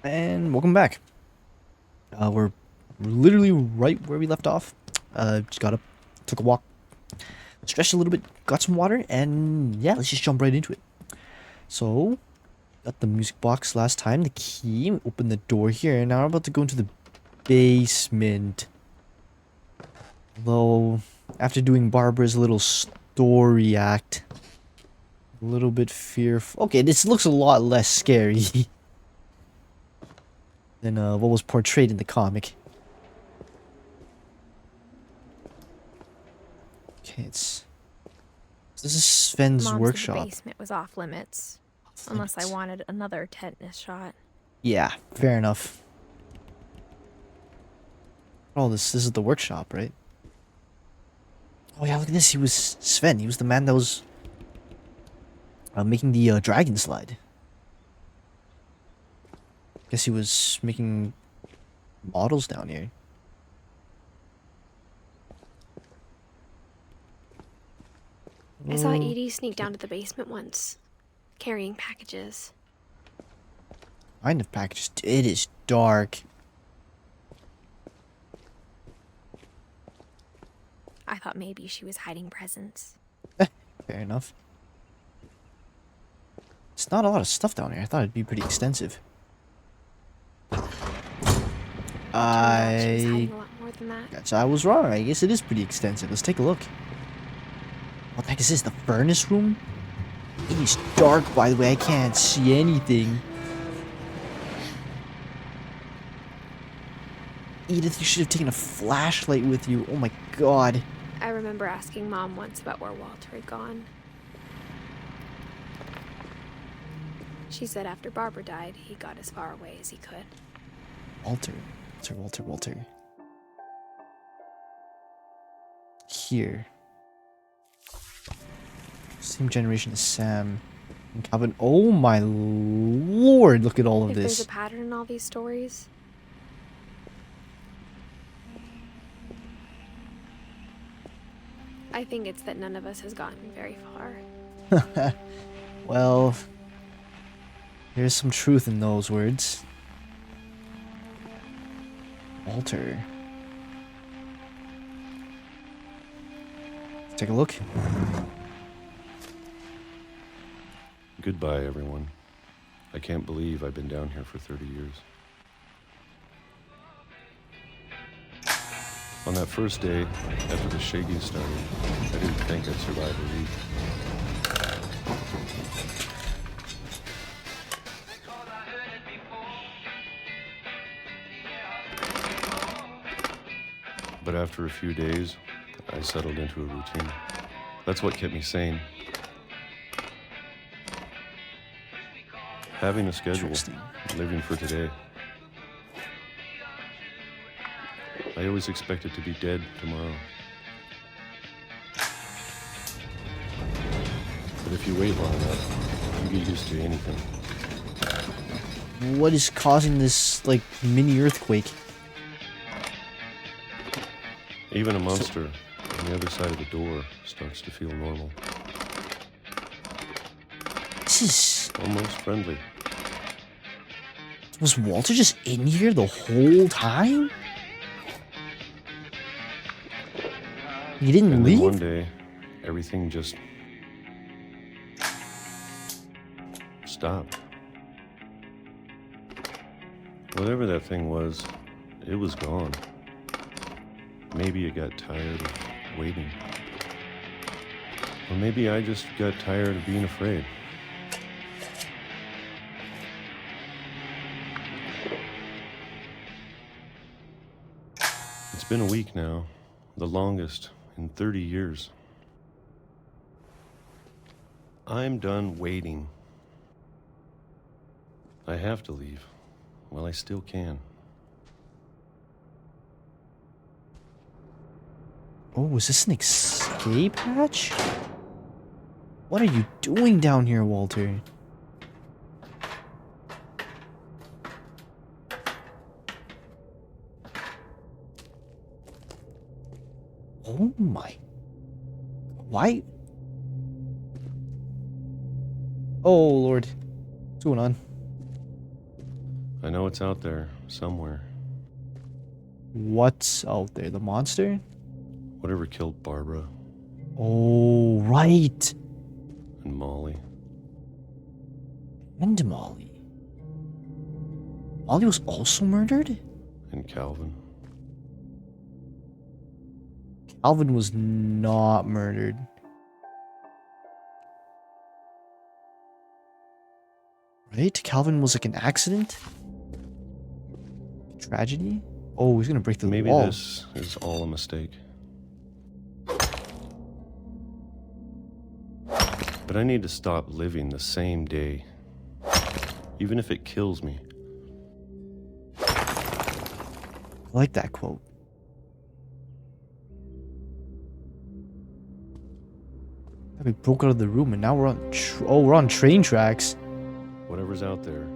And welcome back. We're literally right where we left off. Just got up, took a walk, stretched a little bit, got some water, and yeah, let's just jump right into it. So, got the music box last time, the key, open the door here, and now we're about to go into the basement. Though, after doing Barbara's little story act, a little bit fearful. Okay, this looks a lot less scary than what was portrayed in the comic. Okay, this is Sven's Mom said the workshop. basement was off limits. Unless I wanted another tetanus shot. Yeah, fair enough. Oh, this is the workshop, right? Oh yeah, look at this. He was Sven. He was the man that was making the dragon slide. Guess he was making models down here. I saw Edie sneak down to the basement once, carrying packages. Kind of packages. It is dark. I thought maybe she was hiding presents. Fair enough. It's not a lot of stuff down here. I thought it'd be pretty extensive. She was hiding a lot more than that. Guess I was wrong. I guess it is pretty extensive. Let's take a look. What the heck is this? The furnace room? It is dark, by the way. I can't see anything. Edith, you should have taken a flashlight with you. Oh my god. I remember asking Mom once about where Walter had gone. She said after Barbara died, he got as far away as he could. Walter. Walter. Here. Same generation as Sam and Calvin. Oh my lord, look at all of If this. there's a pattern in all these stories, I think it's that none of us has gotten very far. Well, there's some truth in those words. Walter. Let's take a look. Goodbye, everyone. I can't believe I've been down here for 30 years. On that first day, after the shaking started, I didn't think I'd survive a week. But after a few days, I settled into a routine. That's what kept me sane. Having a schedule, living for today. I always expected to be dead tomorrow. But if you wait long enough, you get used to anything. What is causing this, like, mini earthquake? Even a monster on the other side of the door starts to feel normal. This is... Almost friendly. Was Walter just in here the whole time? He didn't And leave? then one day, everything just stopped. Whatever that thing was, it was gone. Maybe it got tired of waiting. Or maybe I just got tired of being afraid. It's been a week now, the longest in 30 years. I'm done waiting. I have to leave. Well, I still can. Oh, is this an escape hatch? What are you doing down here, Walter? Oh my... Why? Oh, Lord. What's going on? I know it's out there somewhere. What's out there? The monster? Whatever killed Barbara Oh, right. and Molly. And Molly. Molly was also murdered? And Calvin. Calvin was not murdered. Right? Calvin was like an accident? Tragedy? Oh, he's gonna break through the Maybe wall. this is all a mistake. But I need to stop living the same day. Even if it kills me. I like that quote. We broke out of the room and now we're on we're on train tracks. Whatever's out there,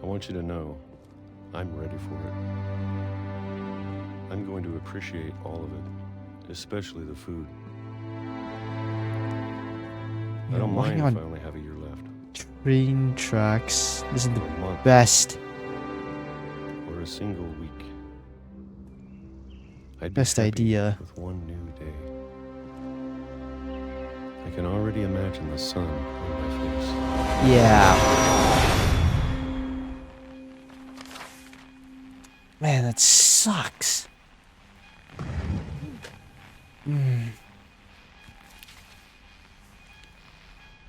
I want you to know I'm ready for it. I'm going to appreciate all of it, especially the food. I don't mind if I only have a year left. Train tracks. This is the Or a month. best. Or a single week. I'd be Best happy idea. with one new day. I can already imagine the sun on my face. Yeah. Man, that sucks.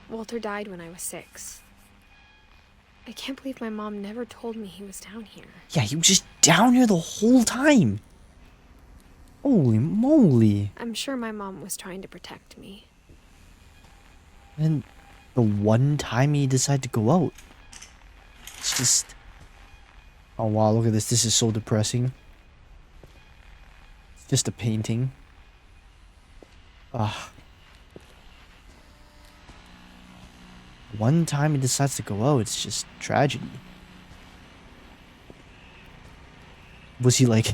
Walter died when I was 6. I can't believe my mom never told me he was down here. Yeah, he was just down here the whole time. Holy moly. I'm sure my mom was trying to protect me. And the one time he decided to go out. It's just... Oh wow, look at this. This is so depressing. It's just a painting. Ah. One time he decides to go out, it's just tragedy. Was he like...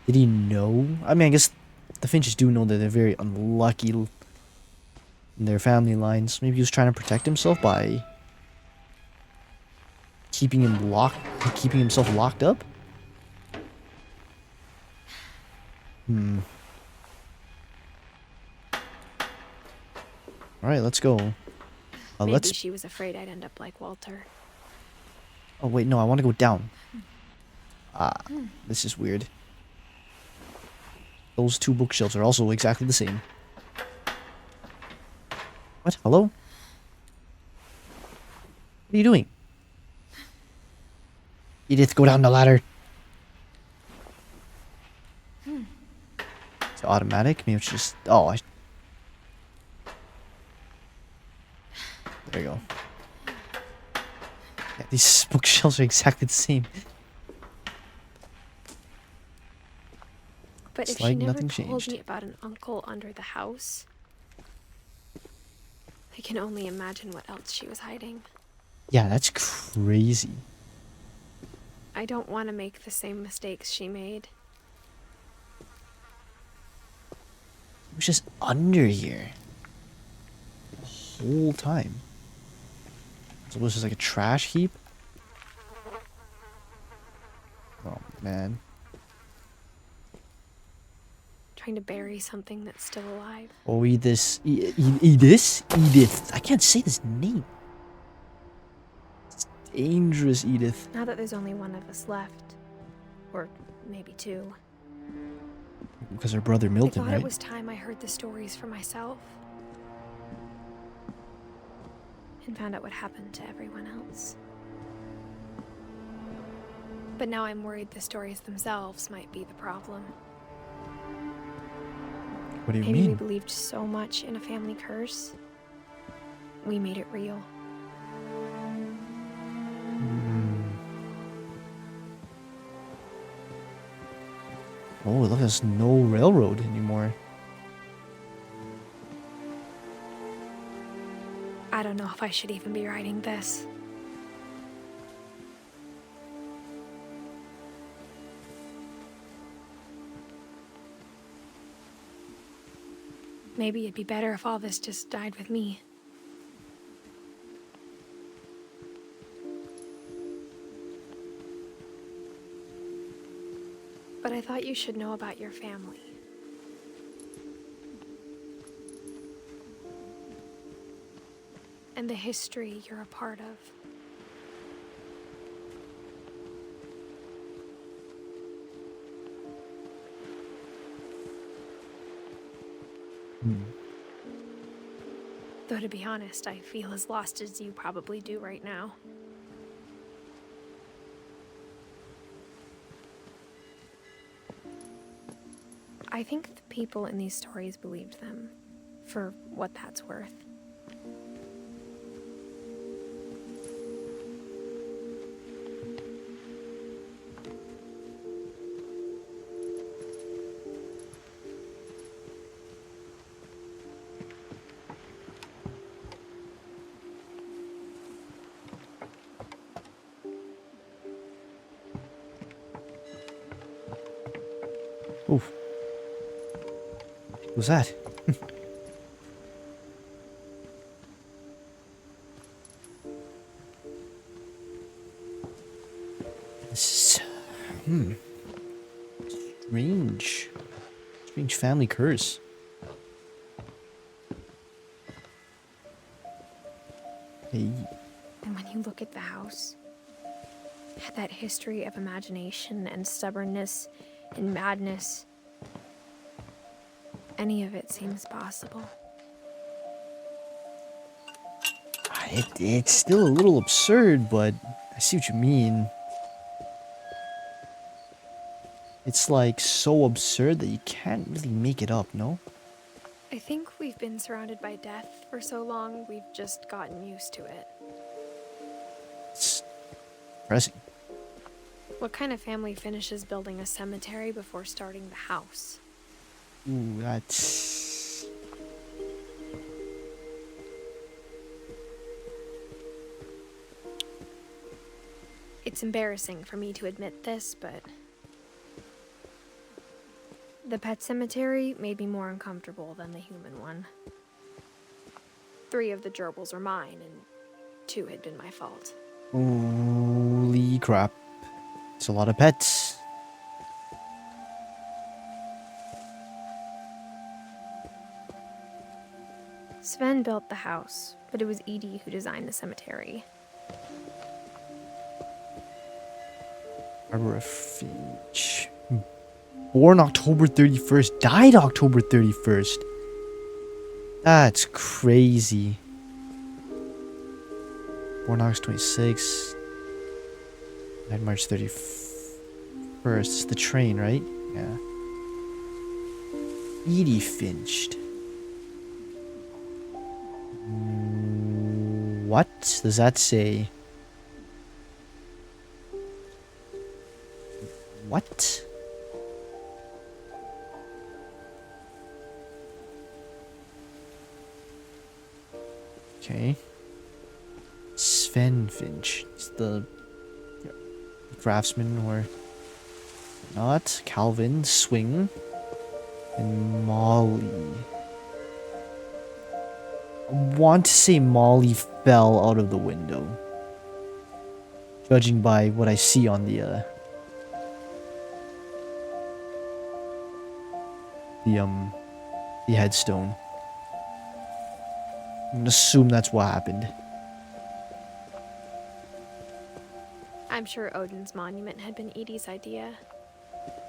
Did he know? I mean, I guess the Finches do know that they're very unlucky in their family lines. Maybe he was trying to protect himself by keeping himself locked up? Alright, let's go. Maybe Let's... she was afraid I'd end up like Walter. Oh wait, no, I want to go down. This is weird. Those two bookshelves are also exactly the same. What? Hello? What are you doing? Edith, go down the ladder. It's automatic. Maybe it's just... Oh, there you go. Yeah, these bookshelves are exactly the same. But It's if like she never nothing told changed. me about an uncle under the house, I can only imagine what else she was hiding. Yeah, that's crazy. I don't want to make the same mistakes she made. It was just under here. The whole time. So it was just like a trash heap? Oh, man. Trying to bury something that's still alive. Oh, Edith. Edith? Edith. I can't say this name. It's dangerous, Edith. Now that there's only one of us left, or maybe 2, Because her brother I Milton, thought right? it was time I heard the stories for myself. And found out what happened to everyone else. But now I'm worried the stories themselves might be the problem. What do you Maybe we mean? believed so much in a family curse, we made it real. Oh, look, there's no railroad anymore. I don't know if I should even be writing this. Maybe it'd be better if all this just died with me. But I thought you should know about your family. And the history you're a part of. Though to be honest, I feel as lost as you probably do right now. I think the people in these stories believed them, for what that's worth. Oof. What was that? This is... Strange. Strange family curse. Hey. And when you look at the house, it had that history of imagination and stubbornness and madness. Any of it seems possible. It's still a little absurd, but I see what you mean. It's like so absurd that you can't really make it up, no? I think we've been surrounded by death for so long, we've just gotten used to it. It's depressing. What kind of family finishes building a cemetery before starting the house? Ooh, that's... It's embarrassing for me to admit this, but the pet cemetery made me more uncomfortable than the human one. 3 of the gerbils were mine, and 2 had been my fault. Holy crap. It's a lot of pets. Sven built the house, but it was Edie who designed the cemetery. Barbara Finch. Born October 31st, died October 31st. That's crazy. Born August 26th. Died March 31st. It's the train, right? Yeah. Edith Finch. What does that say? What? Okay. Sven Finch. It's the craftsman or not. Calvin, Swing, and Molly. I want to say Molly fell out of the window. Judging by what I see on the headstone. I'm gonna assume that's what happened. I'm sure Odin's monument had been Edie's idea.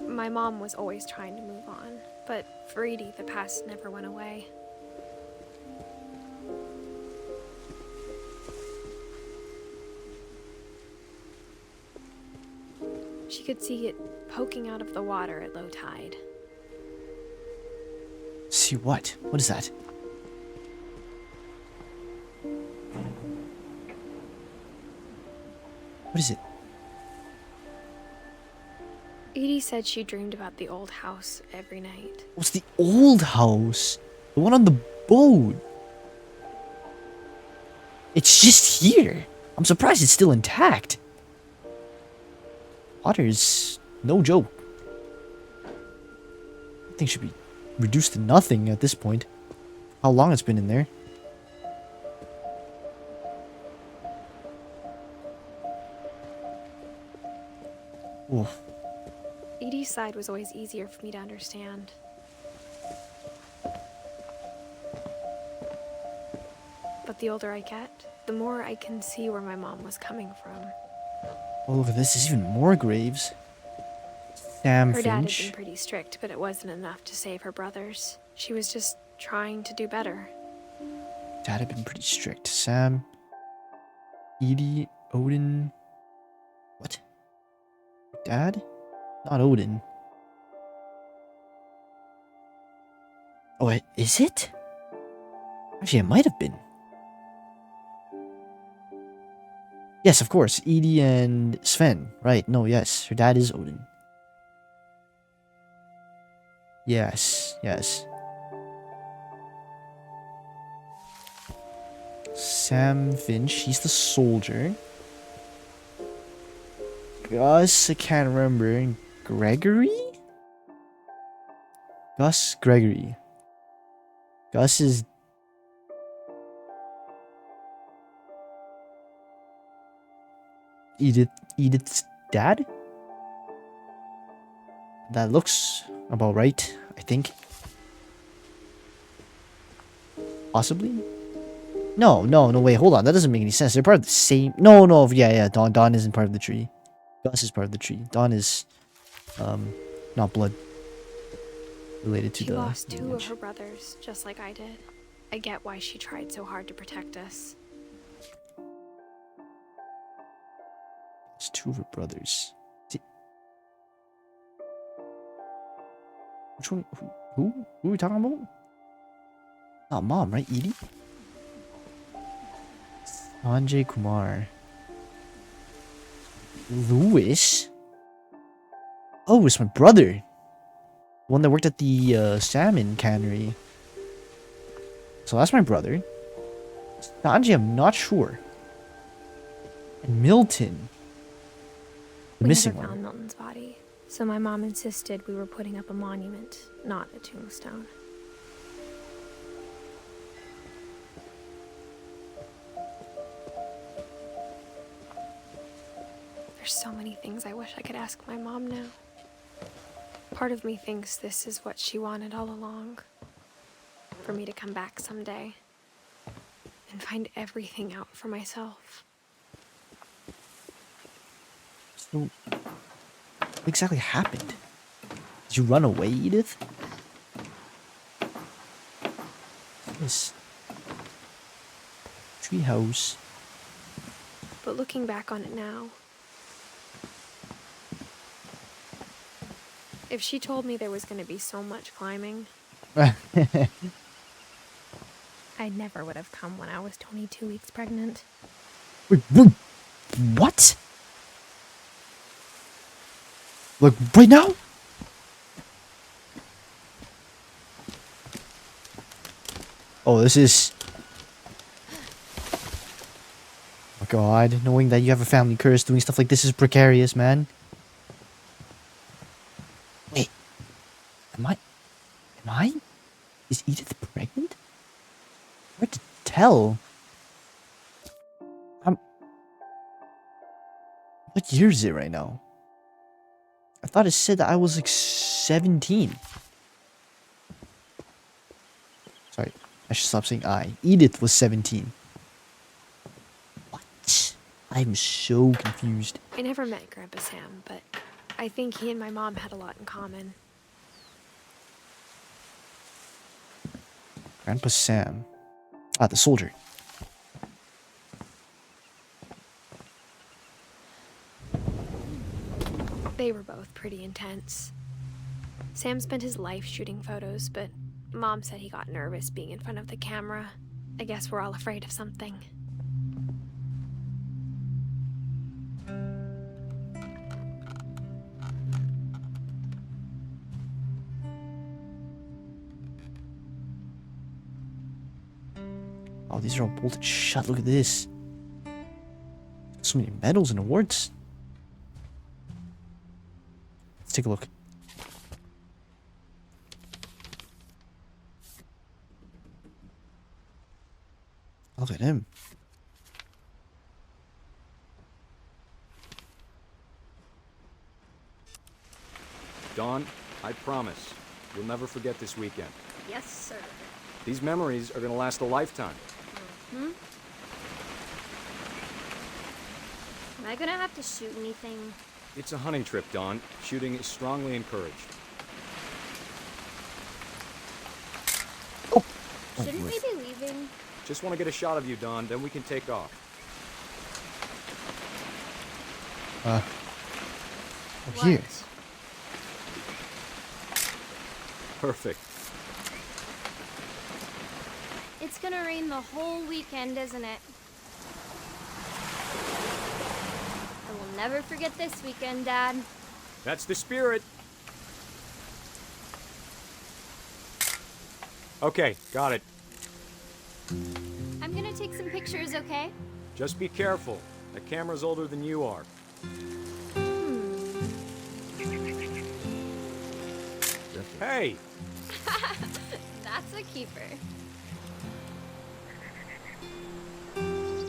My mom was always trying to move on, but for Edie, the past never went away. She could see it poking out of the water at low tide. See what? What is that? What is it? Edie said she dreamed about the old house every night. What's the old house? The one on the boat. It's just here. I'm surprised it's still intact. Water's no joke. I think should be reduced to nothing at this point. How long it's been in there? Oof. Edie's side was always easier for me to understand. But the older I get, the more I can see where my mom was coming from. Oh, look at this. There's even more graves. Sam Her dad had Finch. been pretty strict, but it wasn't enough to save her brothers. She was just trying to do better. Dad had been pretty strict. Sam, Edie, Odin. What? Dad? Not Odin. Oh, is it? Actually, it might have been. Yes, of course. Edie and Sven. Right. No, yes. Her dad is Odin. Yes. Yes. Sam Finch. He's the soldier. Gus, I can't remember. Gregory? Gus Gregory. Gus is... Edith's dad? That looks about right, I think. Possibly? No, wait, hold on. That doesn't make any sense. They're part of the same... No, yeah, Dawn isn't part of the tree. Gus is part of the tree. Dawn is, not blood related to She the... lost 2 of lineage. her brothers, just like I did. I get why she tried so hard to protect us. It's 2 of her brothers. Which one? Who are we talking about? Not mom, right? Edie? Sanjay Kumar. Louis? Oh, it's my brother. The one that worked at the salmon cannery. So that's my brother. Sanjay, I'm not sure. And Milton. The We missing never found one. Milton's body, so my mom insisted we were putting up a monument, not a tombstone. There's so many things I wish I could ask my mom now. Part of me thinks this is what she wanted all along. For me to come back someday and find everything out for myself. So, what exactly happened? Did you run away, Edith? This treehouse. But looking back on it now, if she told me there was going to be so much climbing, I never would have come when I was 22 weeks pregnant. Wait, what? Like, right now? Oh, this is... Oh, God. Knowing that you have a family curse, doing stuff like this is precarious, man. Wait. Am I? Is Edith pregnant? Hard to tell. What year is it right now? I thought it said that I was like 17. Sorry, I should stop saying I. Edith was 17. What? I'm so confused. I never met Grandpa Sam, but I think he and my mom had a lot in common. Grandpa Sam. Ah, the soldier. They were both pretty intense. Sam spent his life shooting photos, but Mom said he got nervous being in front of the camera. I guess we're all afraid of something. Oh, these are all bolted shut. Look at this. So many medals and awards. Let's take a look. Look at him. Dawn, I promise, you'll never forget this weekend. Yes, sir. These memories are gonna last a lifetime. Hmm? Am I gonna have to shoot anything? It's a hunting trip, Dawn. Shooting is strongly encouraged. Shouldn't we be leaving? Just want to get a shot of you, Dawn, then we can take off. Here. Perfect. It's gonna rain the whole weekend, isn't it? I will never forget this weekend, Dad. That's the spirit. Okay, got it. I'm gonna take some pictures, okay? Just be careful. That camera's older than you are. Hey! That's a keeper.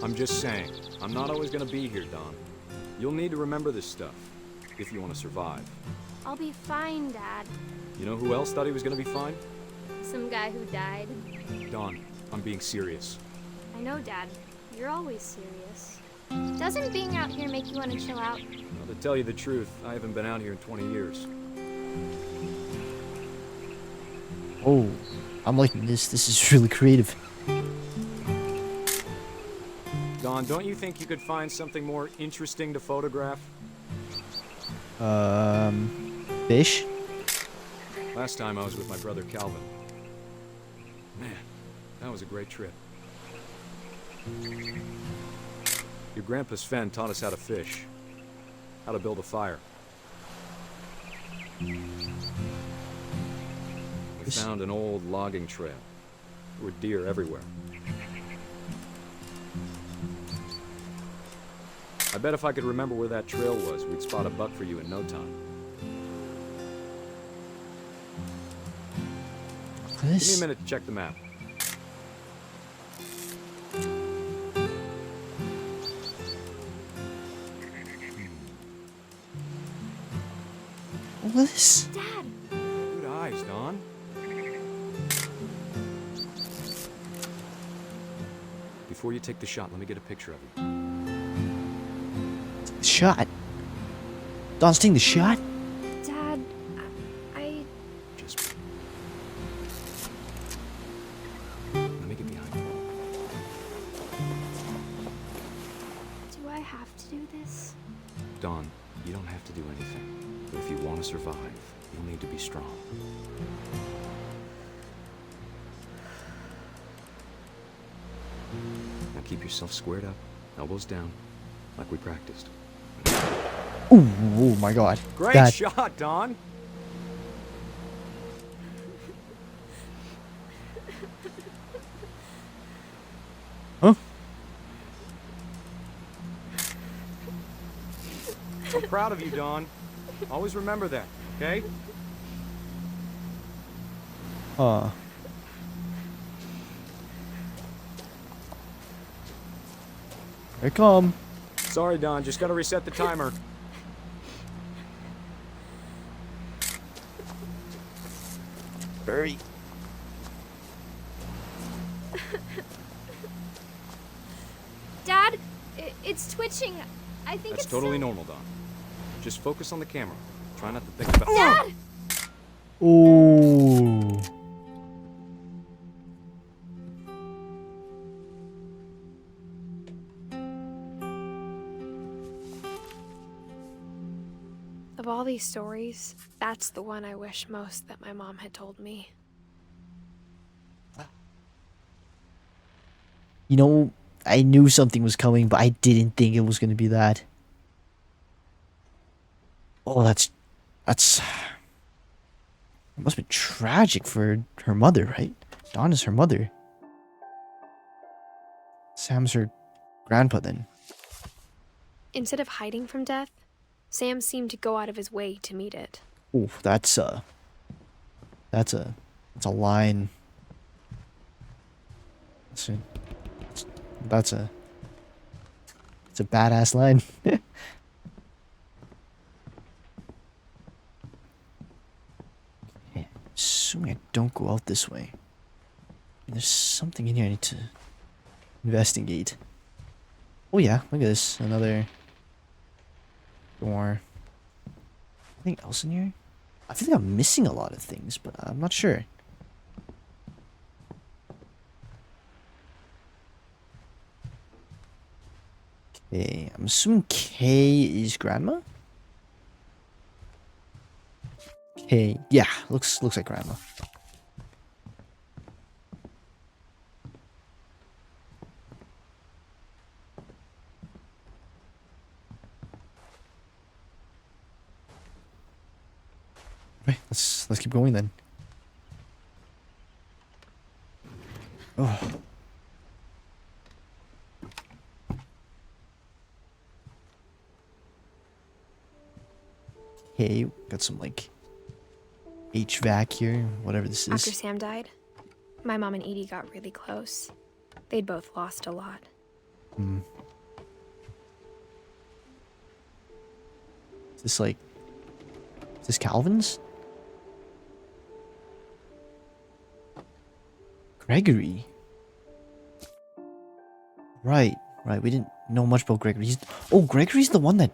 I'm just saying, I'm not always gonna be here, Don. You'll need to remember this stuff, if you want to survive. I'll be fine, Dad. You know who else thought he was gonna be fine? Some guy who died. Don, I'm being serious. I know, Dad. You're always serious. Doesn't being out here make you want to chill out? Well, to tell you the truth, I haven't been out here in 20 years. Oh, I'm liking this. This is really creative. Don, don't you think you could find something more interesting to photograph? Fish? Last time I was with my brother Calvin. Man, that was a great trip. Your grandpa Sven taught us how to fish, how to build a fire. We found an old logging trail. There were deer everywhere. I bet if I could remember where that trail was, we'd spot a buck for you in no time. Give me a This? minute to check the map. What is this? Dad! Good eyes, Don. Before you take the shot, let me get a picture of you. Shot. Don's taking the shot? Dad, I... Just... Let me get behind you. Do I have to do this? Don, you don't have to do anything. But if you want to survive, you'll need to be strong. Now keep yourself squared up, elbows down, like we practiced. Ooh, oh my god. Great That- shot, Don! Huh? I'm proud of you, Don. Always remember that, okay? Huh. Here I come. Sorry, Don, just gotta reset the timer. Hurry. Dad, it's twitching. I think That's it's totally some- normal, Don. Just focus on the camera. Try not to think about... Dad! Ooh. Of all these stories, that's the one I wish most that my mom had told me. You know, I knew something was coming, but I didn't think it was going to be that. Oh, that's... It must be tragic for her mother, right? Dawn is her mother. Sam's her grandpa then. Instead of hiding from death, Sam seemed to go out of his way to meet it. Ooh, that's a line. It's a badass line. don't go out this way. There's something in here I need to investigate. Oh yeah, look at this. Another door. Anything else in here? I feel like I'm missing a lot of things, but I'm not sure. Okay, I'm assuming K is grandma? K, yeah, looks like grandma. Right, let's keep going then. Oh. Okay, got some like HVAC here, whatever this is. After Sam died, my mom and Edie got really close. They'd both lost a lot. Hmm. Is this like... Is this Calvin's? Gregory. Right. We didn't know much about Gregory. Oh, Gregory's the one that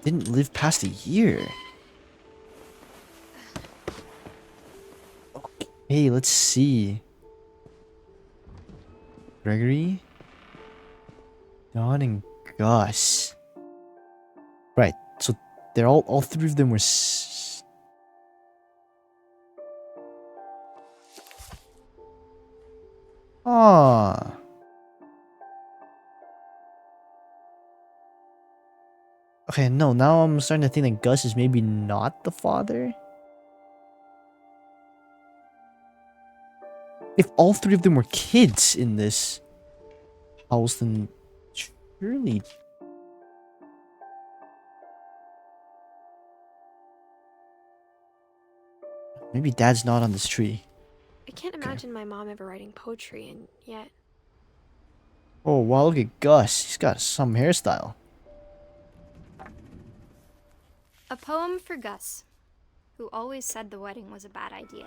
didn't live past a year. Okay, let's see. Gregory, Don, and Gus. Right. So they're all three of them were. Ah. Okay, no, now I'm starting to think that Gus is maybe not the father. If all three of them were kids in this house, then surely... Maybe Dad's not on this tree. I can't imagine my mom ever writing poetry, and yet... Oh, wow, look at Gus. He's got some hairstyle. A poem for Gus, who always said the wedding was a bad idea.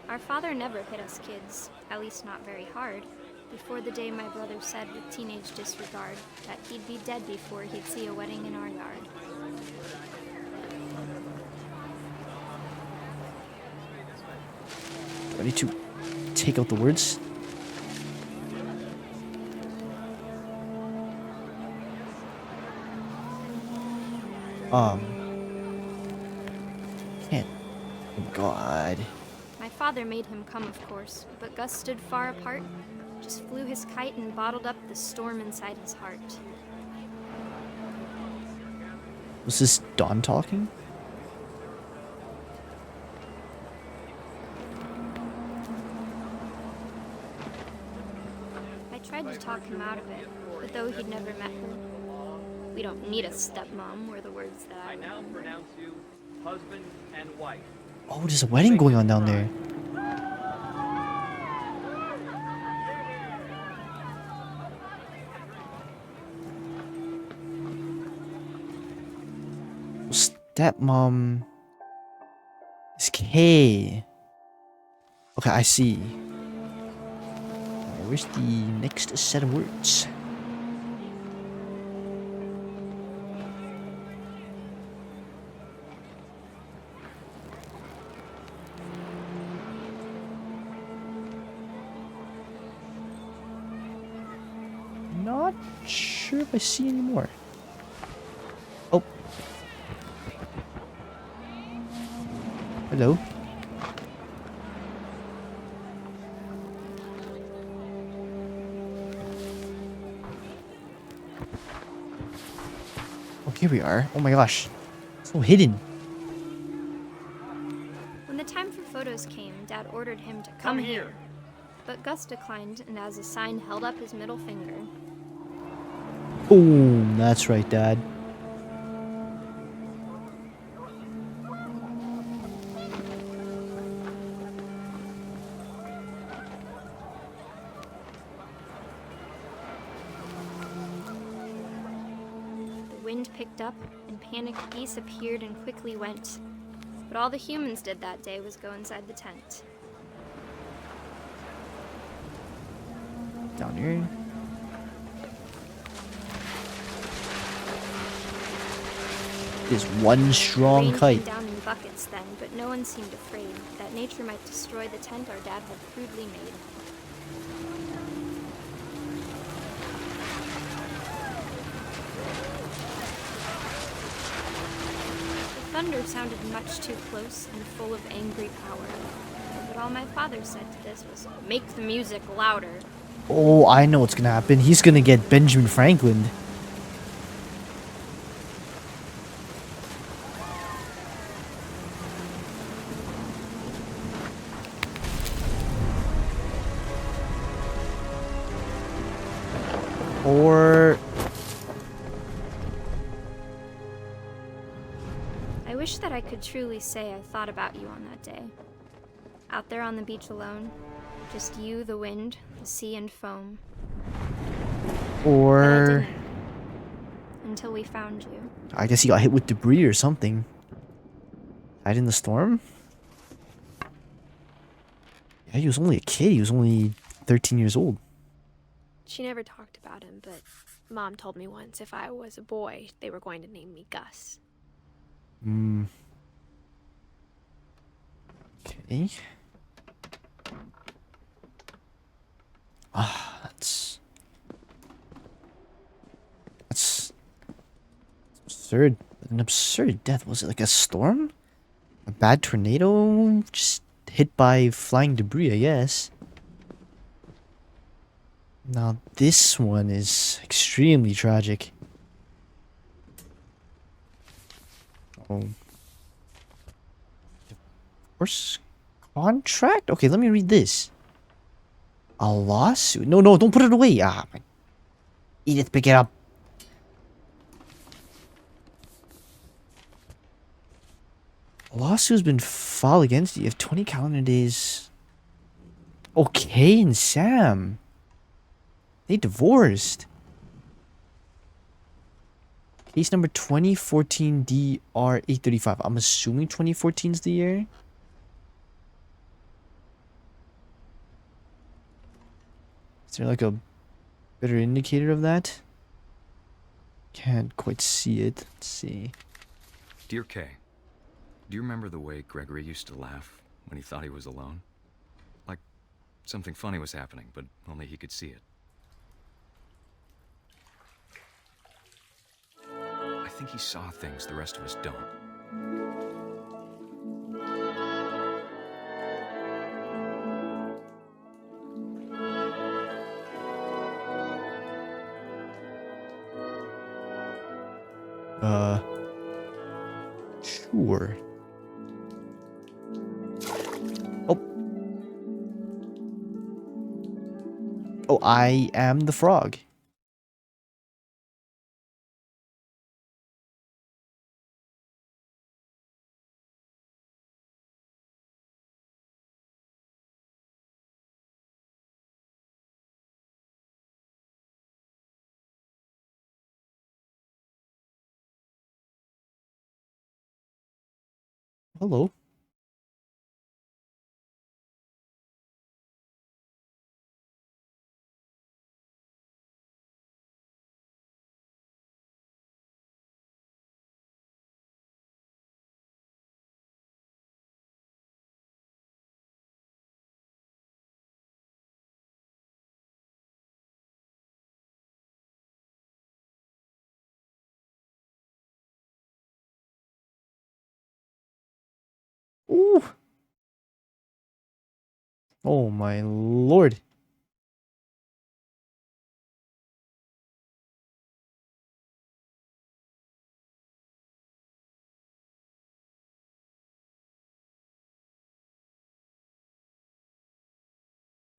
Our father never hit us kids, at least not very hard, before the day my brother said with teenage disregard that he'd be dead before he'd see a wedding in our yard. Ready to take out the words? Can't. Oh God. My father made him come, of course, but Gus stood far apart, just flew his kite and bottled up the storm inside his heart. Was this Dawn talking? I tried to talk him out of it, but though he'd never met her, "We don't need a stepmom," were the words that I now remember. pronounce you husband and wife. Oh, there's a wedding going on down there. Stepmom is K. Okay, I see. Where's the next set of words? Not sure if I see any more. Oh. Hello. Oh, here we are. Oh my gosh. So hidden. When the time for photos came, Dad ordered him to come here. But Gus declined and as a sign held up his middle finger. Boom. That's right, Dad. The wind picked up and panicked geese appeared and quickly went. But all the humans did that day was go inside the tent. Down here. Is one strong Rain kite. came down in buckets then, but no one seemed afraid that nature might destroy the tent our dad had crudely made. The thunder sounded much too close and full of angry power. But all my father said to this was, "Make the music louder." Oh, I know what's gonna happen. He's gonna get Benjamin Franklin. Or I wish that I could truly say I thought about you on that day. Out there on the beach alone, just you, the wind, the sea, and foam. But I or didn't. Until we found you. I guess he got hit with debris or something. Died in the storm? Yeah, he was only a kid. He was only 13 years old. She never talked about him, but Mom told me once if I was a boy, they were going to name me Gus. Hmm. Okay. Ah, that's absurd. An absurd death. Was it like a storm? A bad tornado? Just hit by flying debris, I guess. Now this one is extremely tragic. Oh. Divorce contract? Okay, let me read this. A lawsuit? No, no, don't put it away. Ah, my... Edith, pick it up. A lawsuit has been filed against you. You have 20 calendar days. Okay, and Sam. They divorced. Case number 2014 DR 835. I'm assuming 2014 is the year. Is there like a better indicator of that? Can't quite see it. Let's see. Dear Kay, do you remember the way Gregory used to laugh when he thought he was alone? Like something funny was happening, but only he could see it. I think he saw things the rest of us don't. Sure. Oh. Oh, I am the frog. Hello. Ooh. Oh my lord.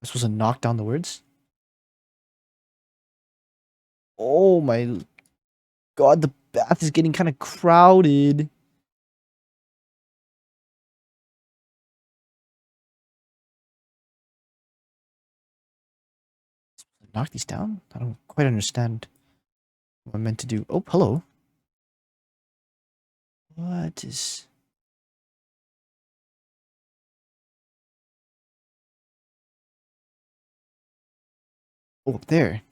I'm supposed to knock down the words? Oh my god, the bath is getting kind of crowded. Knock these down? I don't quite understand what I'm meant to do. Oh, hello. What is... Oh, up there.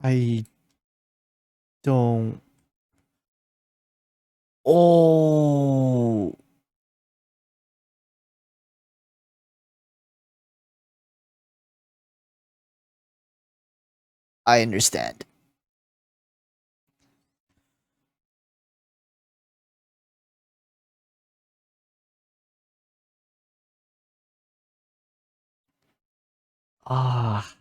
I don't. Oh, I understand. Ah,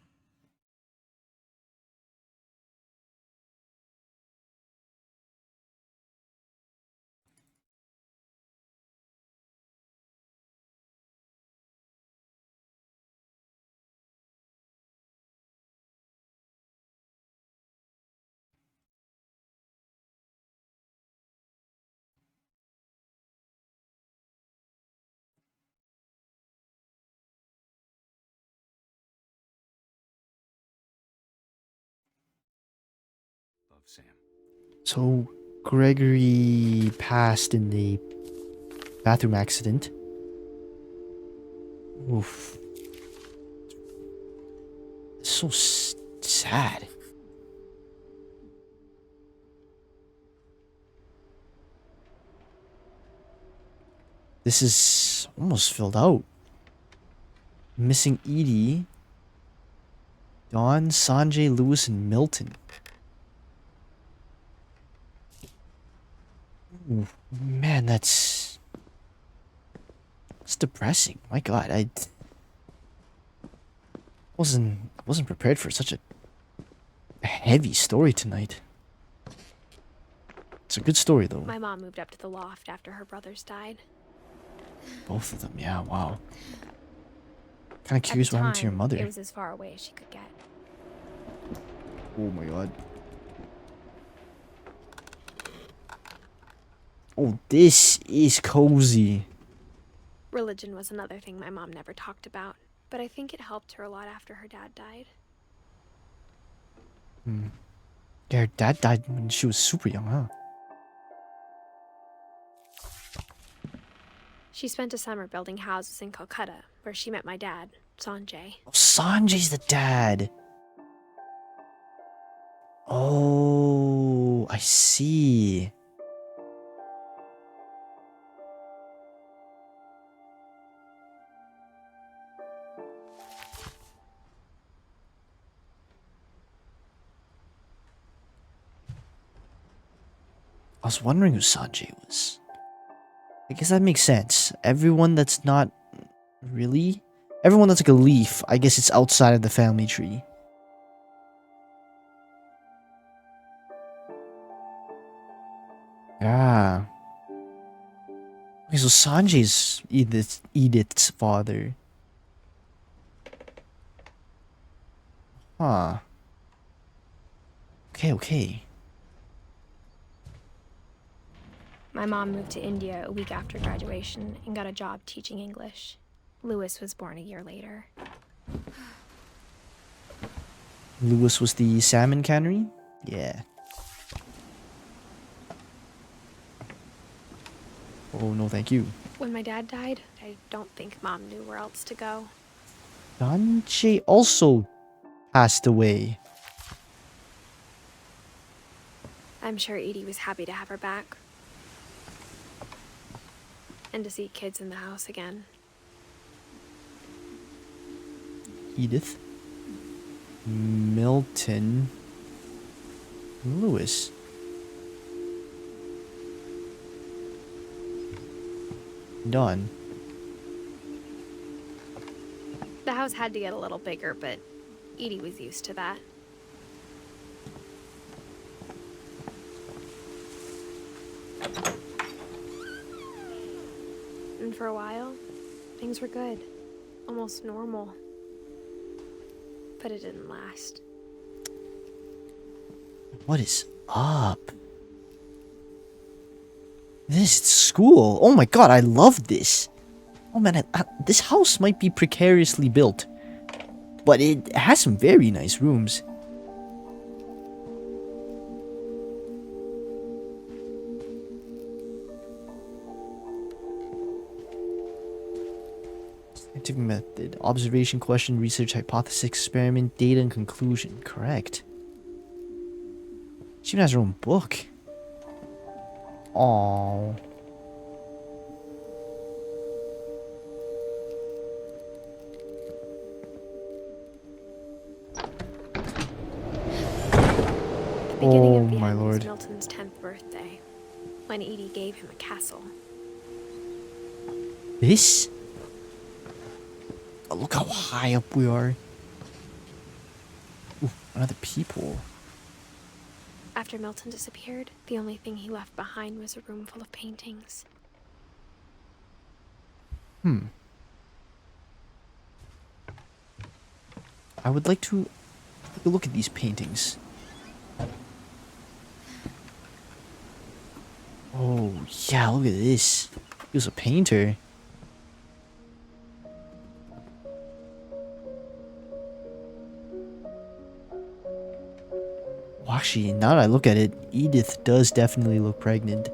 Love, Sam. so Gregory passed in the bathroom accident. Oof. It's so sad. This is almost filled out. Missing Edie, Dawn, Sanjay, Lewis, and Milton. Ooh, man, that's depressing. My God, I wasn't prepared for such a heavy story tonight. It's a good story though. My mom moved up to the loft after her brothers died. Both of them, yeah, wow. Kind of At the curious what happened to your time, mother. it was as far away as she could get. Oh my God. Oh, this is cozy. Religion was another thing my mom never talked about, but I think it helped her a lot after her dad died. Yeah, her dad died when she was super young, huh? She spent a summer building houses in Calcutta, where she met my dad, Sanjay. Oh, Sanjay's the dad. Oh, I see. I was wondering who Sanjay was. I guess that makes sense. Everyone that's not really... Everyone that's like a leaf, I guess it's outside of the family tree. Yeah. Okay, so Sanjay's Edith's father. Huh. Okay, okay. My mom moved to India a week after graduation and got a job teaching English. Lewis was born a year later. Lewis was the salmon cannery? Yeah. Oh, no thank you. When my dad died, I don't think Mom knew where else to go. Sanjay also passed away. I'm sure Edie was happy to have her back. And to see kids in the house again. Edith, Milton, Lewis. done. The house had to get a little bigger, but Edie was used to that. And for a while, things were good. Almost normal. But it didn't last. What is up? This school. Oh my god, I love this. Oh man, this house might be precariously built, but it has some very nice rooms. Scientific method, observation, question, research, hypothesis, experiment, data, and conclusion. Correct. She even has her own book. Aww. The beginning Oh of the my end lord. was Milton's 10th birthday, when Edie gave him a castle. This? Oh, look how high up we are. Ooh, another peephole. After Milton disappeared, the only thing he left behind was a room full of paintings. I would like to take a look at these paintings. Oh, yeah, look at this. He was a painter. Well, actually, now that I look at it, Edith does definitely look pregnant.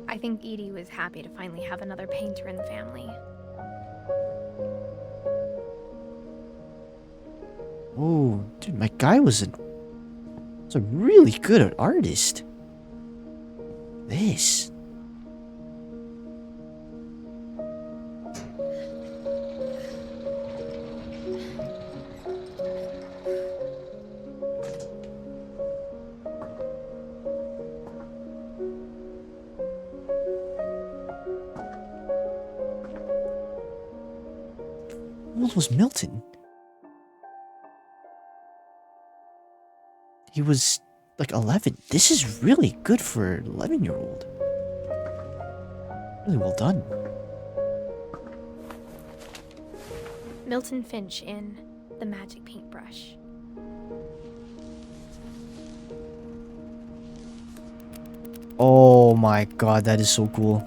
I think Edie was happy to finally have another painter in the family. Oh, dude, my guy was a really good artist. This. How old was Milton? He was like 11. This is really good for an 11-year-old. Really well done. Milton Finch in The Magic Paintbrush. Oh my god, that is so cool.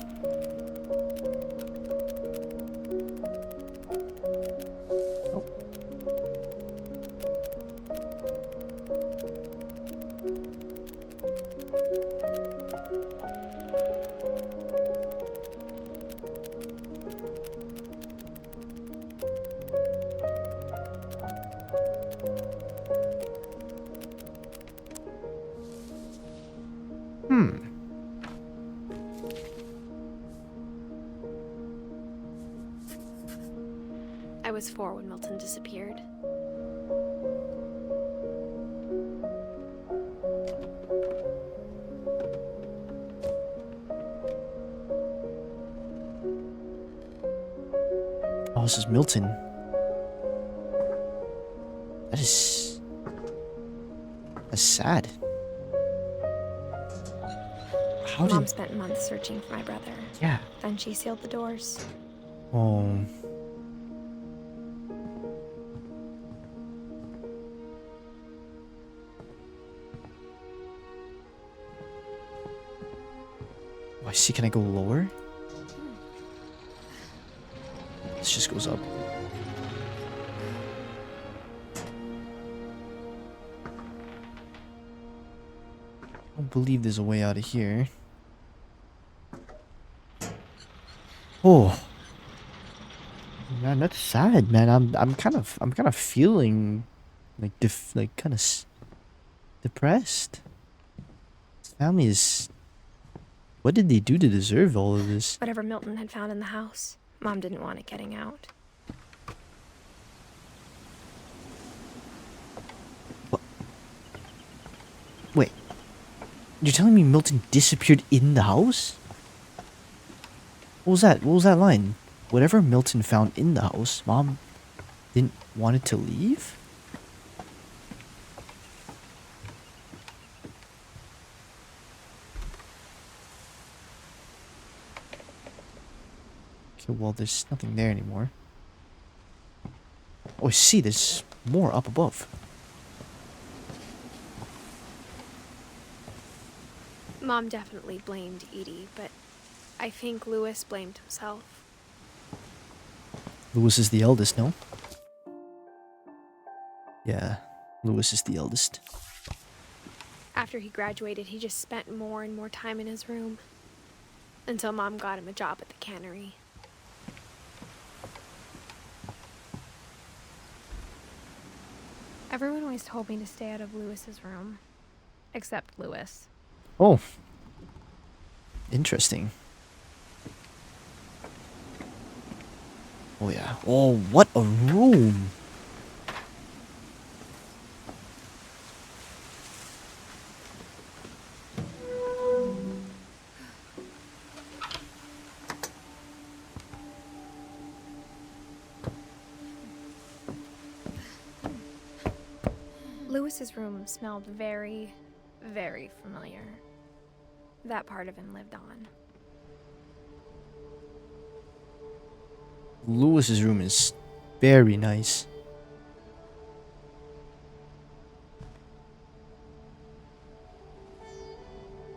I was 4 when Milton disappeared. Oh, this is Milton. That is... That's sad. How Mom did... spent months searching for my brother. Yeah. Then she sealed the doors. Oh... Oh, I see. Can I go lower? This just goes up. I don't believe there's a way out of here. Oh, man, that's sad, man. I'm kind of feeling like kind of depressed. This family is. What did they do to deserve all of this? Whatever Milton had found in the house, Mom didn't want it getting out. You're telling me Milton disappeared in the house? What was that? What was that line? Whatever Milton found in the house, Mom didn't want it to leave? Okay, well, there's nothing there anymore. Oh, I see, there's more up above. Mom definitely blamed Edie, but I think Louis blamed himself. Louis is the eldest, no? Yeah, Louis is the eldest. After he graduated, he just spent more and more time in his room. Until Mom got him a job at the cannery. Everyone always told me to stay out of Louis's room. Except Louis. Oh. Interesting. Oh yeah. Oh, what a room! Louis's room smelled very, very familiar. That part of him lived on. Louis's room is very nice.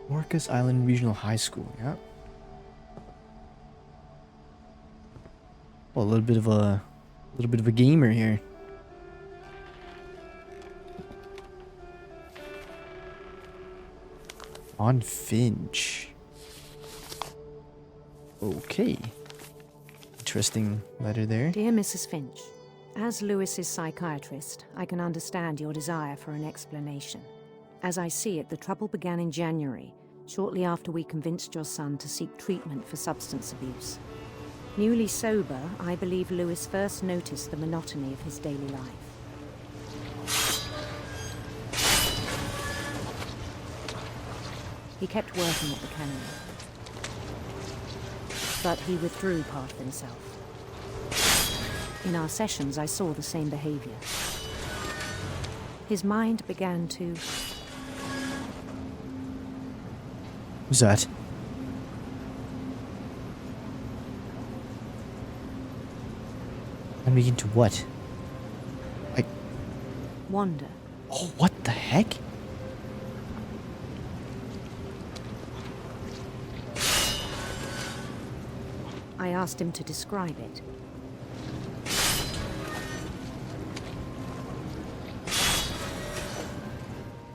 Orcas Island Regional High School, yeah. Well, a little bit of a gamer here. On Finch. Okay. Interesting letter there. Dear Mrs. Finch, as Lewis's psychiatrist, I can understand your desire for an explanation. As I see it, the trouble began in January, shortly after we convinced your son to seek treatment for substance abuse. Newly sober, I believe Lewis first noticed the monotony of his daily life. He kept working at the cannery, but he withdrew part of himself. In our sessions, I saw the same behavior. His mind began to... Who's that? I'm beginning to what? wander. Oh, what the heck? I asked him to describe it.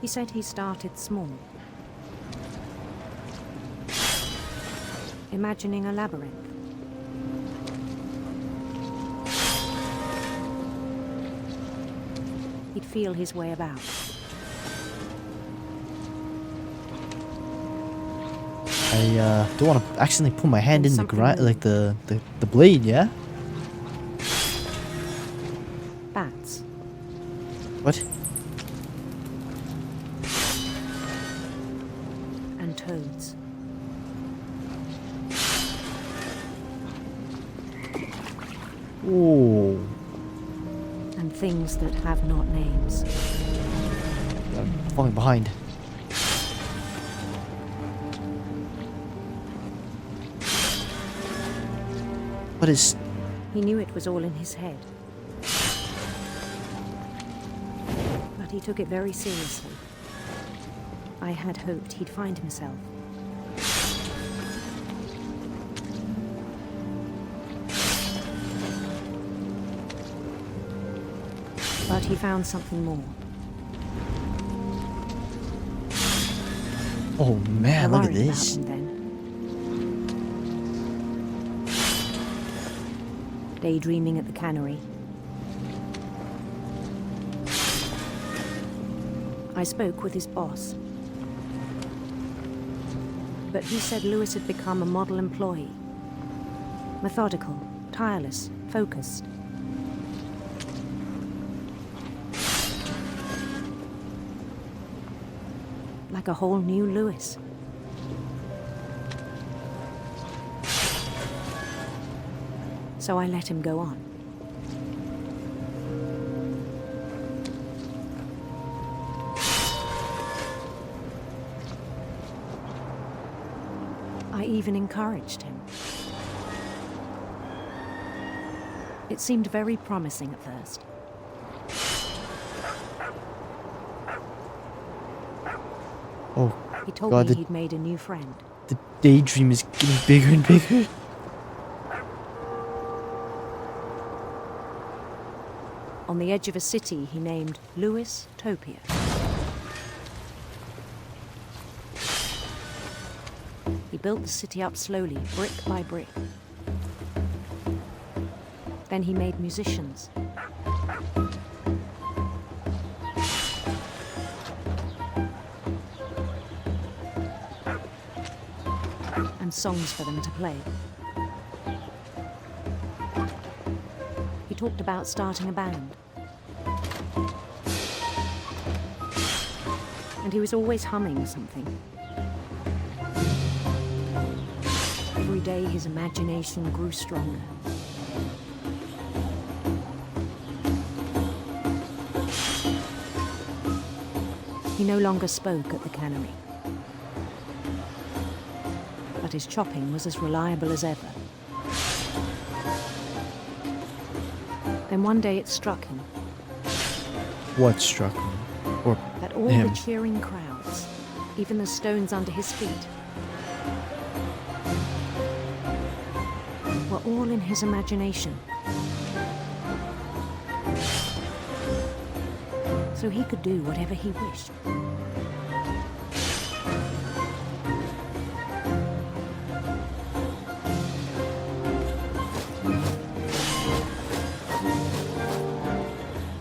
He said he started small, imagining a labyrinth. He'd feel his way about. I don't want to accidentally put my hand And in the something grind, moved. like the blade, yeah? Bats. What? And toads. Oh, And things that have not names. I'm falling behind. What is? He knew it was all in his head. But he took it very seriously. I had hoped he'd find himself. But he found something more. Oh man, I look at worried this. about him then. Daydreaming at the cannery. I spoke with his boss. But he said Lewis had become a model employee. Methodical, tireless, focused. Like like a whole new Lewis. So I let him go on. I even encouraged him. It seemed very promising at first. Oh, He told God, me he'd made a new friend. the daydream is getting bigger and bigger. On the edge of a city he named Lewis Topia. He built the city up slowly, brick by brick. Then he made musicians. And songs for them to play. He talked about starting a band. And he was always humming something. Every day his imagination grew stronger. He no longer spoke at the cannery. But his chopping was as reliable as ever. Then one day it struck him What struck me? Or that all him? the cheering crowds, even the stones under his feet, were all in his imagination. So he could do whatever he wished.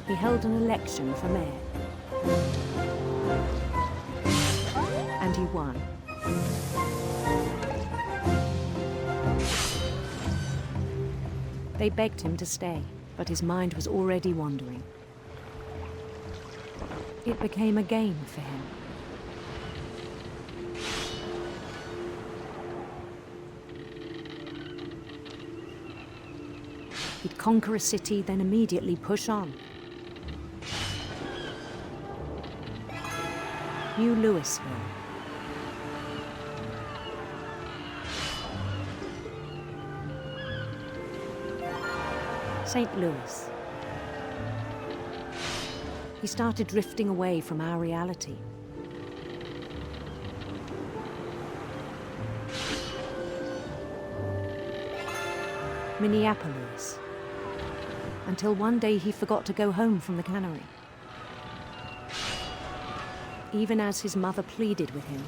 He held an election for mayor. And he won. They begged him to stay, but his mind was already wandering. It became a game for him. He'd conquer a city, then immediately push on. New Louisville. St. Louis. He started drifting away from our reality. Minneapolis. Until one day he forgot to go home from the cannery. Even as his mother pleaded with him,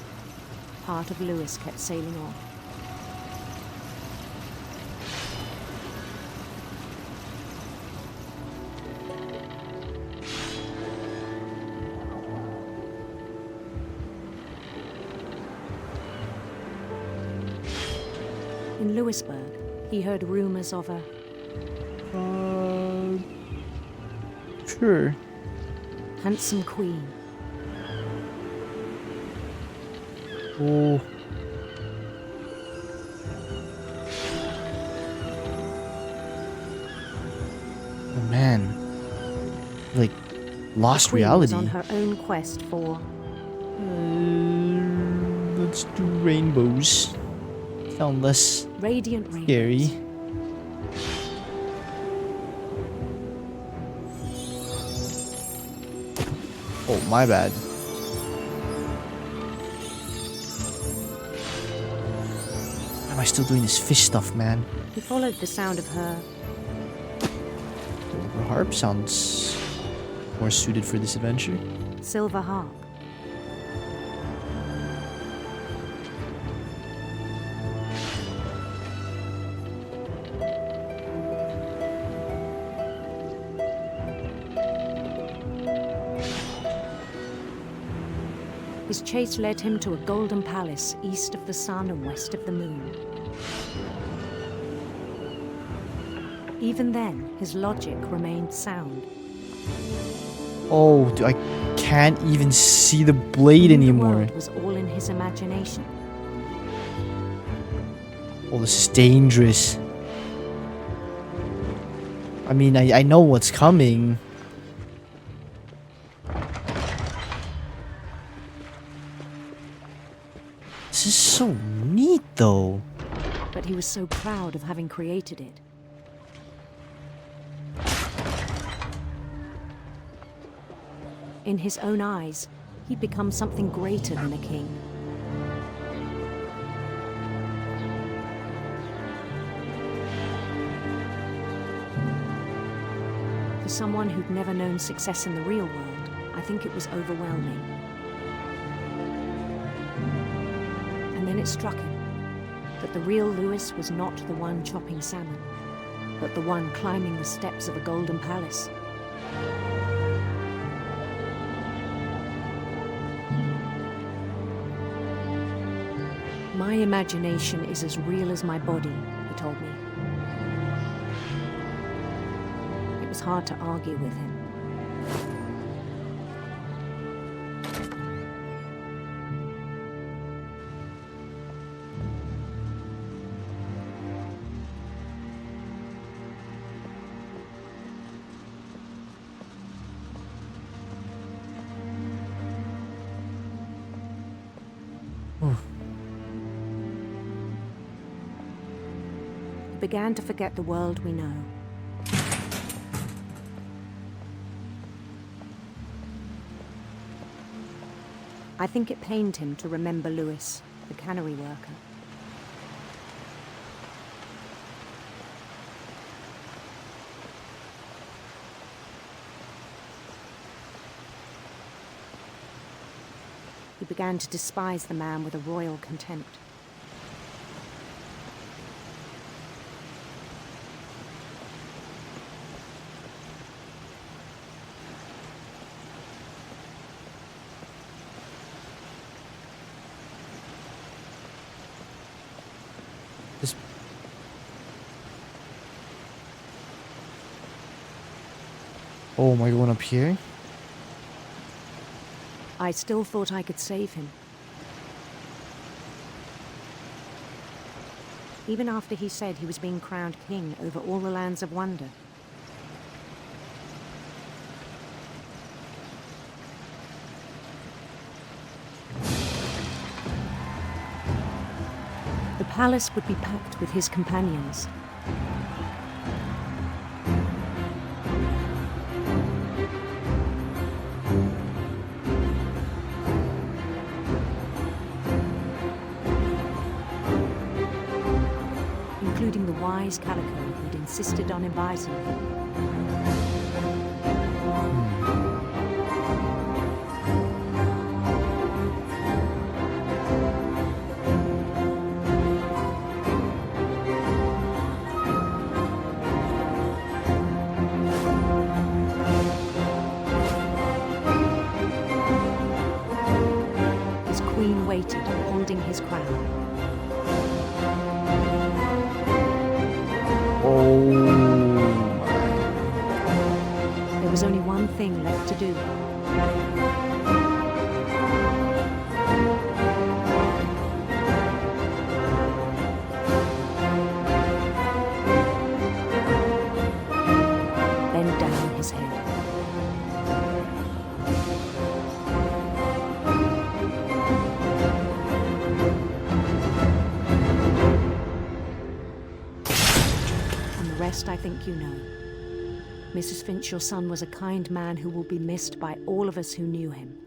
part of Lewis kept sailing on. In Lewisburg, he heard rumors of a Sure. handsome queen. Oh. Oh man. Like, lost The queen was reality. on her own quest for Let's do rainbows. Sound less radiant rainbows. scary. Oh, my bad. Why am I still doing this fish stuff, man? He followed the sound of her The harp sounds more suited for this adventure. silver harp. His chase led him to a golden palace east of the sun and west of the moon. Even then, his logic remained sound. Oh, I can't even see the blade He knew the anymore. world was all in his imagination. Oh, this is dangerous. I mean, I know what's coming. This is so neat, though. But he was so proud of having created it. In his own eyes, he'd become something greater than a king. For someone who'd never known success in the real world, I think it was overwhelming. And then it struck him that the real Lewis was not the one chopping salmon, but the one climbing the steps of a golden palace. My imagination is as real as my body, he told me. It was hard to argue with him. He began to forget the world we know. I think it pained him to remember Lewis, the cannery worker. He began to despise the man with a royal contempt. This... Oh, am I going up here? I still thought I could save him. Even after he said he was being crowned king over all the lands of wonder. The palace would be packed with his companions. Including the wise Calico who'd insisted on advising him. His queen waited, holding his crown. There was only one thing left to do. Bend down his head. And the rest I think you know. Mrs. Finch, your son was a kind man who will be missed by all of us who knew him.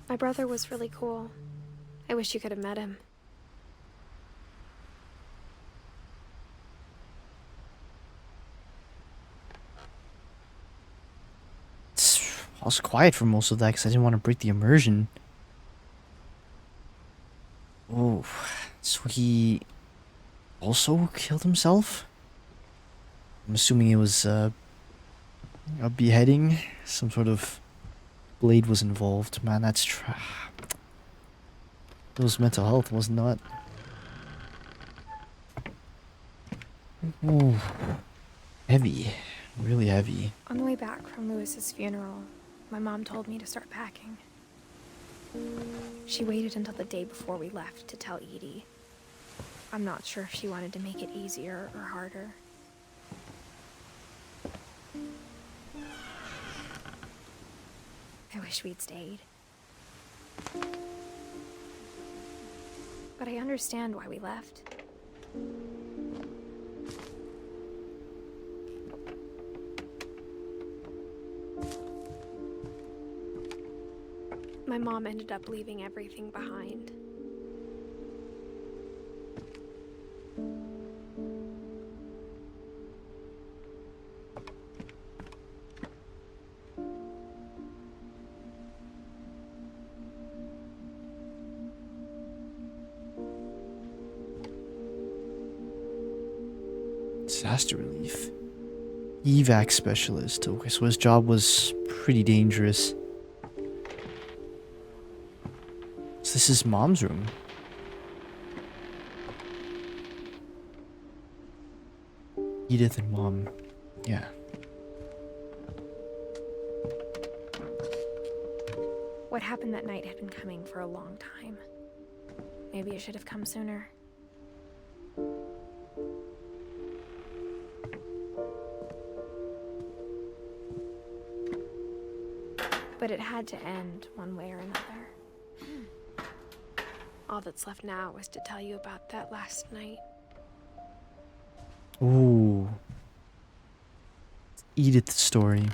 My brother was really cool. I wish you could have met him. I was quiet for most of that because I didn't want to break the immersion. Oh, so he also killed himself? I'm assuming it was a beheading. Some sort of blade was involved. Man, that's It was mental health, was not. Ooh, heavy, really heavy. On the way back from Lewis's funeral, my mom told me to start packing. She waited until the day before we left to tell Edie. I'm not sure if she wanted to make it easier or harder. I wish we'd stayed. But I understand why we left. My mom ended up leaving everything behind. Disaster relief. Evac specialist. Okay, so his job was pretty dangerous. So this is Mom's room. Edith and Mom. Yeah. What happened that night had been coming for a long time. Maybe it should have come sooner. But it had to end one way or another. All that's left now is to tell you about that last night. Ooh. Edith's story.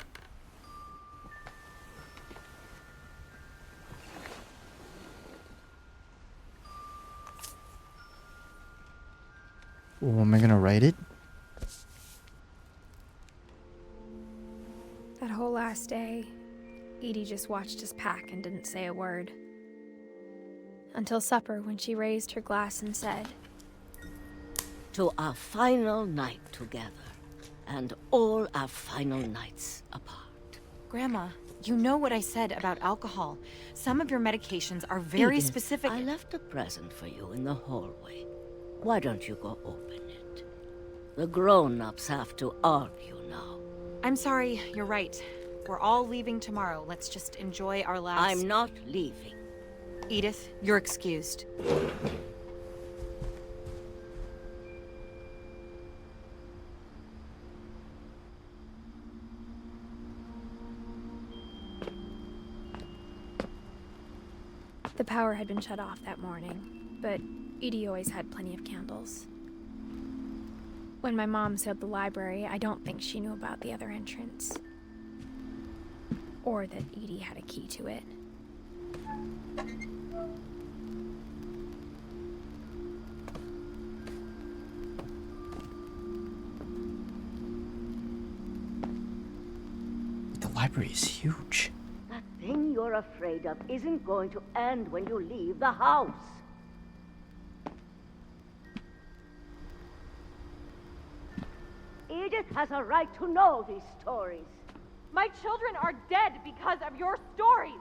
Oh, am I gonna write it? That whole last day, Edie just watched us pack and didn't say a word. Until supper, when she raised her glass and said, "To our final night together, and all our final nights apart." Grandma, you know what I said about alcohol. Some of your medications are very Edith, specific. I left a present for you in the hallway. Why don't you go open it? The grown-ups have to argue now. I'm sorry, you're right. We're all leaving tomorrow. Let's just enjoy our last... I'm not leaving. Edith, you're excused. the power had been shut off that morning, but Edie always had plenty of candles. When my mom sealed the library, I don't think she knew about the other entrance. Or that Edie had a key to it. The library is huge. That thing you're afraid of isn't going to end when you leave the house. Edith has a right to know these stories. My children are dead because of your stories.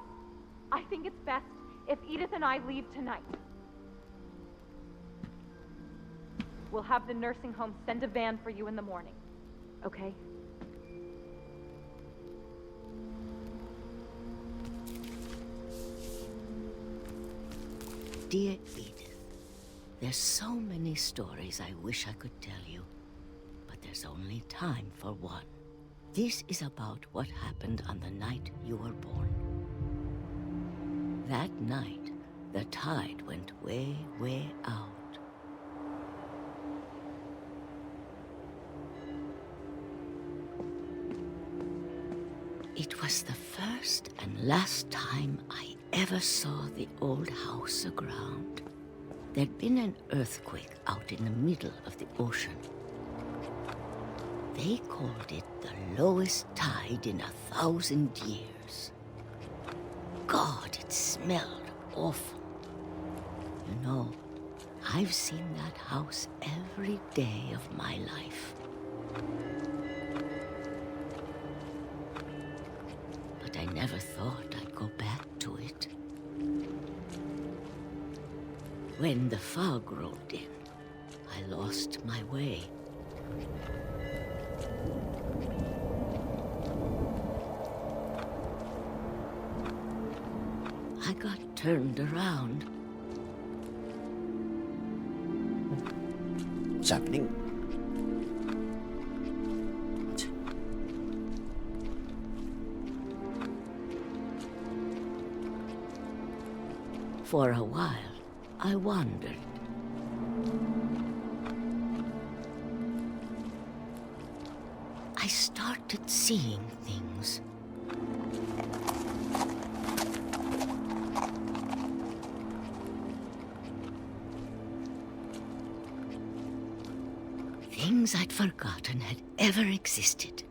I think it's best if Edith and I leave tonight. We'll have the nursing home send a van for you in the morning, okay? Dear Edith, there's so many stories I wish I could tell you, but there's only time for one. This is about what happened on the night you were born. That night, the tide went way, way out. It was the first and last time I ever saw the old house aground. There'd been an earthquake out in the middle of the ocean. They called it the lowest tide in 1,000 years. God, it smelled awful. You know, I've seen that house every day of my life. But I never thought I'd go back to it. when the fog rolled in, I lost my way. I got turned around. What's happening? For a while, I wandered. I started seeing things. Things I'd forgotten had ever existed.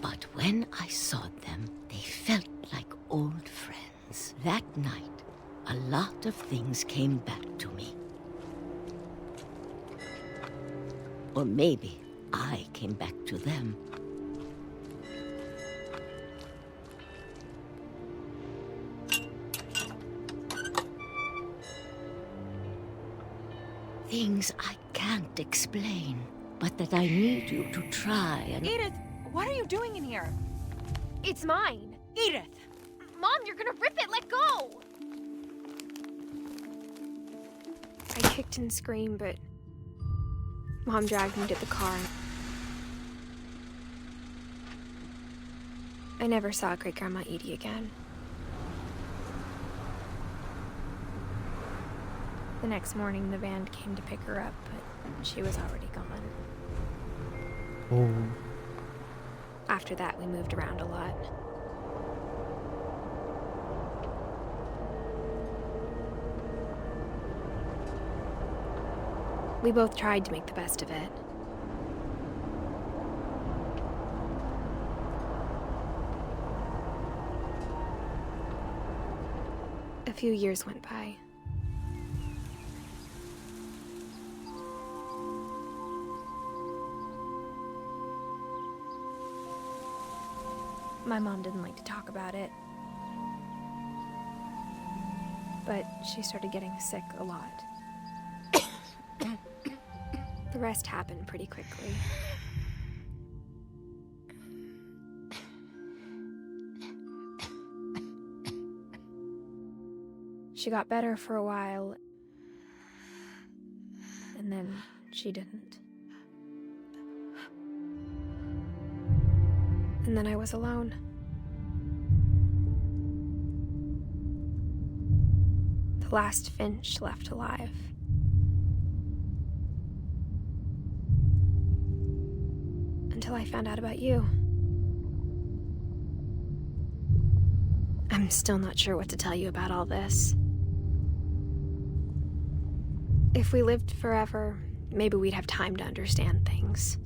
But when I saw them, they felt like old friends. That night, a lot of things came back to me. Or maybe I came back to them. Things I can't explain, but that I need you to try and... Edith, what are you doing in here? It's mine. Edith! Mom, you're gonna rip it. Let go. I kicked and screamed, but Mom dragged me to the car. I never saw Great-Grandma Edie again. The next morning, the band came to pick her up, but she was already gone. Oh. After that, we moved around a lot. We both tried to make the best of it. A few years went by. My mom didn't like to talk about it, but she started getting sick a lot. The rest happened pretty quickly. She got better for a while, and then she didn't. And then I was alone. The last Finch left alive. Until I found out about you. I'm still not sure what to tell you about all this. If we lived forever, maybe we'd have time to understand things.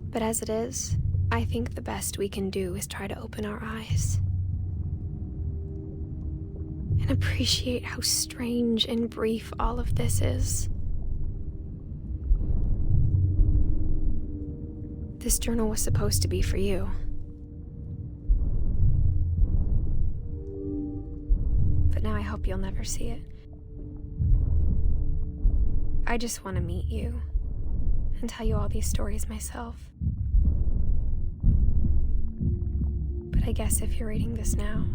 But as it is, I think the best we can do is try to open our eyes. And appreciate how strange and brief all of this is. This journal was supposed to be for you. But now I hope you'll never see it. I just want to meet you and tell you all these stories myself. But I guess if you're reading this now,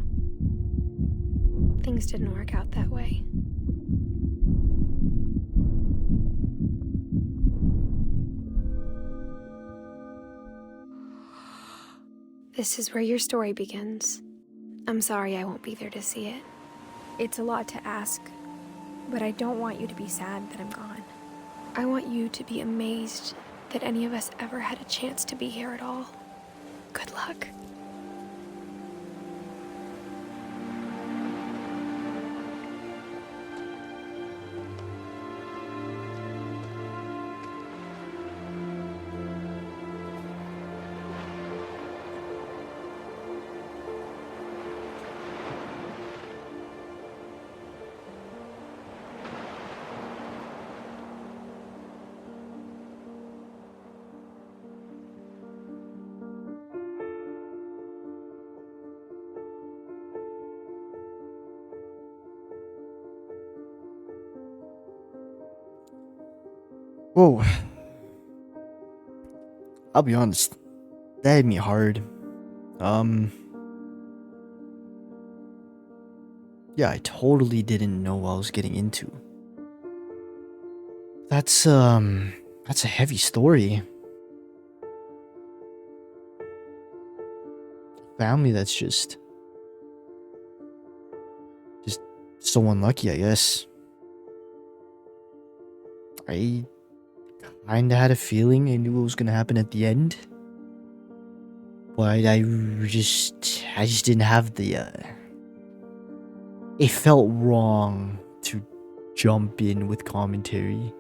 things didn't work out that way. This is where your story begins. I'm sorry I won't be there to see it. It's a lot to ask, but I don't want you to be sad that I'm gone. I want you to be amazed that any of us ever had a chance to be here at all. Good luck. Whoa. I'll be honest. That hit me hard. Yeah, I totally didn't know what I was getting into. That's a heavy story. Family that's just so unlucky, I guess. I kinda had a feeling I knew what was gonna happen at the end. But I just didn't have the it felt wrong to jump in with commentary.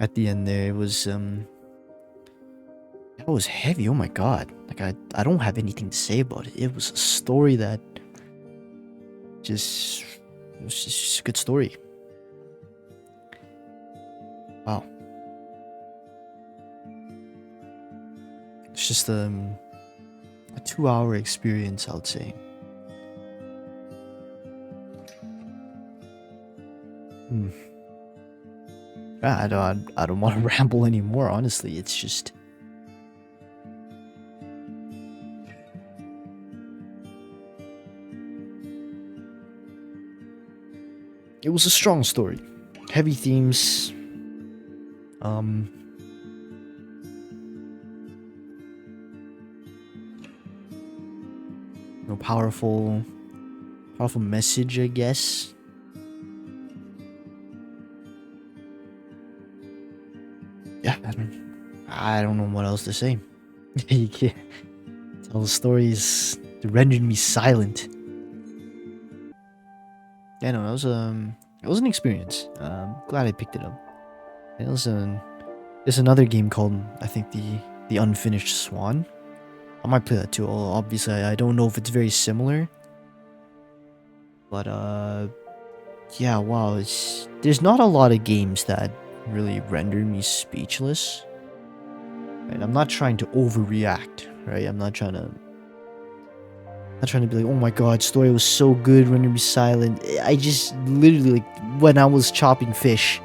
At the end there, it was that was heavy. Oh my god. Like I don't have anything to say about it. It was a story that it was just a good story. Wow. It's just a 2-hour experience, I would say. I don't want to ramble anymore, honestly. It's just it was a strong story. Heavy themes. No powerful message, I guess. Yeah, I don't know what else to say. You can't tell the stories rendered me silent. Yeah, no, it was an experience. Glad I picked it up. It was there's another game called, I think, the Unfinished Swan. I might play that too. Obviously, I don't know if it's very similar. But yeah, wow, there's not a lot of games that really render me speechless. Right? I'm not trying to overreact, right? I'm not trying to be like, oh my god, story was so good, render me silent. I just literally, like, when I was chopping fish,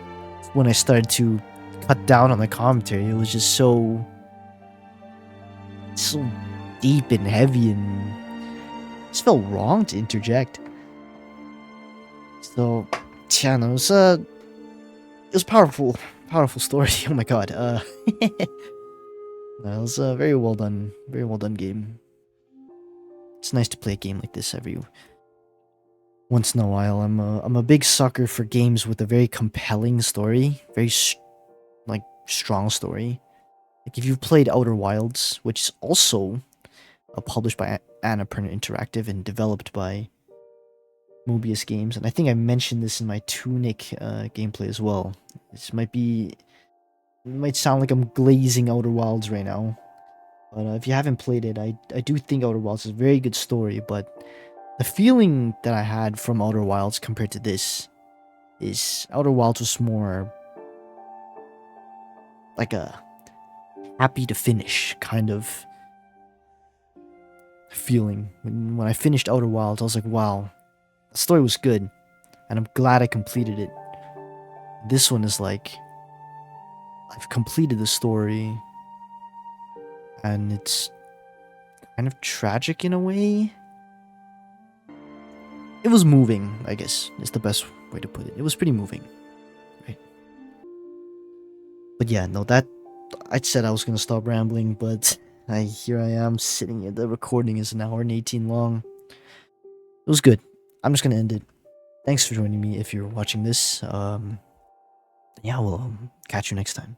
when I started to cut down on the commentary, it was just so deep and heavy, and it just felt wrong to interject. So, yeah, no, it was powerful story. Oh my god, it was a very well done game. It's nice to play a game like this every once in a while. I'm a big sucker for games with a very compelling story, very strong story. Like if you've played Outer Wilds, which is also published by Annapurna Interactive and developed by Mobius Games, and I think I mentioned this in my Tunic gameplay as well. This might sound like I'm glazing Outer Wilds right now, but if you haven't played it, I do think Outer Wilds is a very good story, but the feeling that I had from Outer Wilds compared to this is Outer Wilds was more like a happy to finish kind of feeling. When I finished Outer Wilds, I was like, wow, the story was good, and I'm glad I completed it. This one is like, I've completed the story, and it's kind of tragic in a way. It was moving, I guess, is the best way to put it. It was pretty moving, right? But yeah, no, I said I was gonna stop rambling, but here I am sitting here. The recording is 1 hour and 18 long. It was good. I'm just gonna end it. Thanks for joining me if you're watching this. Yeah, we'll catch you next time.